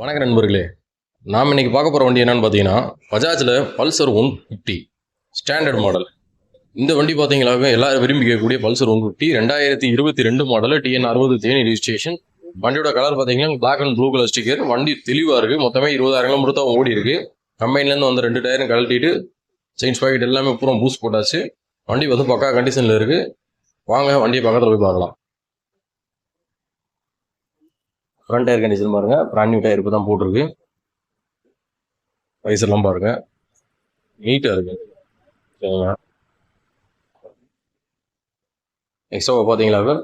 வணக்க நண்பர்களே, நாம் இன்னைக்கு பார்க்க போகிற வண்டி என்னன்னு பார்த்தீங்கன்னா பஜாஜில் பல்சர் 150 ஸ்டாண்டர்ட் மாடல். இந்த வண்டி பார்த்தீங்கன்னாக்க எல்லாரும் விரும்பி கேட்கக்கூடிய Pulsar 150 2022 model TN 60 Theni registration. வண்டியோட கலர் பார்த்தீங்கன்னா black and blue colour sticker. வண்டி தெளிவாக இருக்குது. மொத்தமே 20,000 கிலோமீட்டர் தான் ஓடி இருக்குது. கம்பெனிலேருந்து வந்து 2 டயரும் கழட்டிட்டு செயின்ஸ் பாக்கெட் எல்லாமே பூரா பூஸ்ட் போட்டாச்சு. வண்டி வந்து பக்கா கண்டிஷனில் இருக்குது. வாங்க வண்டியை பக்கத்தில் போய் பார்க்கலாம். ஃப்ரண்ட் டயர் கண்டிஷன் பாருங்க, பிராண்ட் நியூ டயர் இப்போ தான் போட்டிருக்கு. வைசர்லாம் பாருங்க, நீட்டாக இருக்கு. சரிங்க, எக்ஸ்ட்ரா பார்த்தீங்களா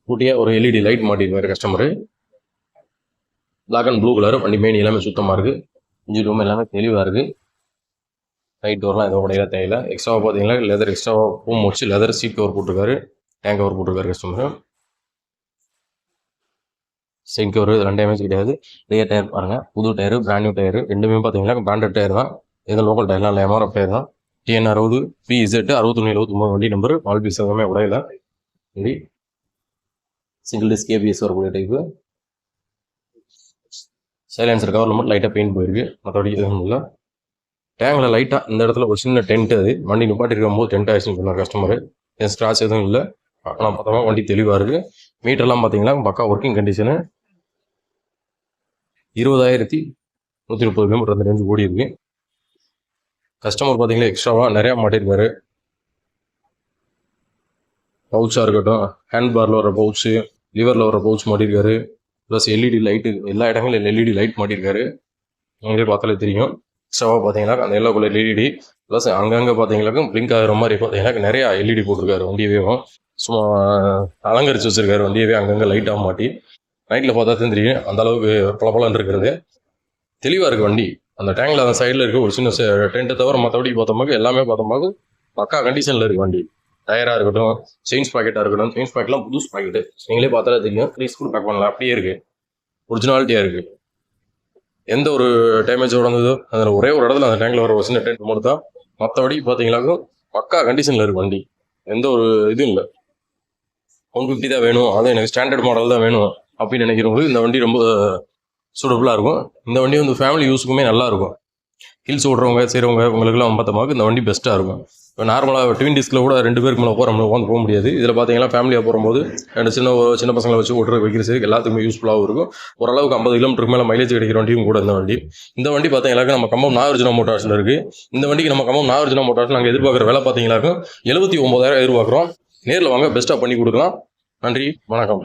கூட்டியாக ஒரு LED லைட் மாட்டிருக்காரு customer. Black and blue colour. வண்டி மெயின் எல்லாமே சுத்தமாக இருக்குது. இன்ஜின் ரூம் எல்லாமே தெளிவாக இருக்குது. ரைட் டோர்லாம் எதுவும் உடையில தேவையில்லை. எக்ஸ்ட்ரா பார்த்தீங்கன்னா லெதர் எக்ஸ்ட்ரா ரூம் வச்சு லெதர் சீட் கவர் போட்டிருக்காரு, டேங்க் கவர் போட்டிருக்காரு கஸ்டமர். சைட் கவர் இது டேமேஜ் கிடையாது. ரியர் டயர் பாருங்கள், புது டயரு, பிராண்ட் நியூ டயரு. ரெண்டுமே பார்த்தீங்கன்னா பிராண்டட் டயர் தான். எதுவும் லோக்கல் டயர்லாம் இல்லை, MRF டயர் தான். TN 60 PZ 6179 வண்டி நம்பர். ஆல் பீஸ் எதுவுமே உடையில. வண்டி சிங்கிள் டிஸ்க் ABS வரக்கூடிய டைப்பு. சைலன்சர் கவரில் மட்டும் லைட்டாக பெயிண்ட் போயிருக்கு, மற்றபடி எதுவும் இல்லை. டேங்கில் லைட்டாக இந்த இடத்துல ஒரு சின்ன டென்ட், அது வண்டி நிப்பாட்டி இருக்கும்போது டென்ட் ஆயிடுச்சுன்னு சொன்னார் கஸ்டமர். என் ஸ்க்ராட்ச் எதுவும் இல்லை. ஆனால் பார்த்தோம்னா வண்டி தெளிவாக இருக்குது. மீட்டர்லாம் பார்த்தீங்கன்னா பக்கா ஒர்க்கிங் கண்டிஷனு. 20,130 கிலோமீட்டர் அந்த ரேஞ்சு ஓடி இருக்கு. கஸ்டமர் பார்த்தீங்கன்னா எக்ஸ்ட்ராவாக நிறையா மாட்டிருக்காரு. பவுச்சாக இருக்கட்டும், ஹேண்ட் பாரில் வர பவுச்சு, லிவரில் வர பவுச் மாட்டிருக்காரு. ப்ளஸ் LED லைட்டு, எல்லா இடங்களும் LED லைட் மாட்டிருக்காரு. நீங்களே பார்த்தாலே தெரியும். எக்ஸ்ட்ராவாக பார்த்தீங்கன்னா அந்த எல்லோ கலர் LED ப்ளஸ் அங்கங்கே பார்த்தீங்கன்னாக்கும் பிளிங்க் ஆகிற மாதிரி பார்த்தீங்கன்னா நிறையா LED போட்டிருக்காரு. வண்டியவே சும்மா அலங்கரித்து வச்சிருக்காரு வண்டியவே, அங்கங்கே லைட்டாக மாட்டி. நைட்டில் பார்த்தா தான் தெரியும் அந்த அளவுக்கு பளபளன்னு இருக்கிறது. தெளிவாக இருக்குது வண்டி. அந்த டேங்கில் அந்த சைடில் இருக்க ஒரு சின்ன டென்ட்டை தவிர மற்றபடி பார்த்தோம்னா எல்லாமே பார்த்தோம்னா பக்கா கண்டிஷனில் இருக்குது வண்டி. டயராக இருக்கட்டும், செயின்ஸ் பாக்கெட்டாக இருக்கட்டும். செயின்ஸ் பாக்கெட்லாம் புது பாக்கெட்டு, நீங்களே பார்த்தாலே தெரியும். 3 ஸ்க்ரூ பேக் பண்ணலாம், அப்படியே இருக்குது, ஒரிஜினாலிட்டியாக இருக்குது. எந்த ஒரு டேமேஜோட வந்ததோ அதில் ஒரே ஒரு இடத்துல அந்த டேங்கில் வர ஒரு சின்ன டென்ட் மட்டும் தான். மற்றபடி பார்த்தீங்கன்னாக்கும் பக்கா கண்டிஷனில் இருக்குது வண்டி. எந்த ஒரு இதுவும் இல்லை. 150 தான் வேணும், அதுவும் எனக்கு ஸ்டாண்டர்ட் மாடல் தான் வேணும் அப்படின்னு நினைக்கிறவங்களுக்கு இந்த வண்டி ரொம்ப சூட்டபுளாக இருக்கும். இந்த வண்டி வந்து ஃபேமிலி யூஸுக்குமே நல்லாயிருக்கும். ஹில்ஸ் ஓடுறவங்க செய்கிறவங்க உங்களுக்குலாம் பார்த்தோம்னா இந்த வண்டி பெஸ்ட்டாக இருக்கும். இப்போ நார்மலாக ட்வின் டிஸ்கில் கூட 2 பேருக்கு மேலே உட்காந்து போக முடியாது. இதில் பார்த்தீங்கன்னா ஃபேமிலியாக போகும்போது சின்ன பசங்களை வச்சு ஓட்டுற வைக்கிறதுக்கு எல்லாத்துக்குமே யூஸ்ஃபுல்லாகவும் இருக்கும். ஓரளவுக்கு 50 கிலோமீட்டருக்கு மேலே மைலேஜ் கிடைக்கிற வண்டியும் கூட இந்த வண்டி பார்த்தீங்கன்னாக்க நம்ம கம்பம் நாகார்ஜுனா மோட்டார்ஸில் இருக்குது. இந்த வண்டிக்கு நம்ம கம்பம் நாகார்ஜுனா மோட்டார்ஸ் நாங்கள் எதிர்பார்க்குற விலை பார்த்தீங்கன்னாக்க 79,000 எதிர்பார்க்குறோம். நேரில் வாங்க, பெஸ்ட்டாக பண்ணி கொடுக்கலாம். நன்றி, வணக்கம்.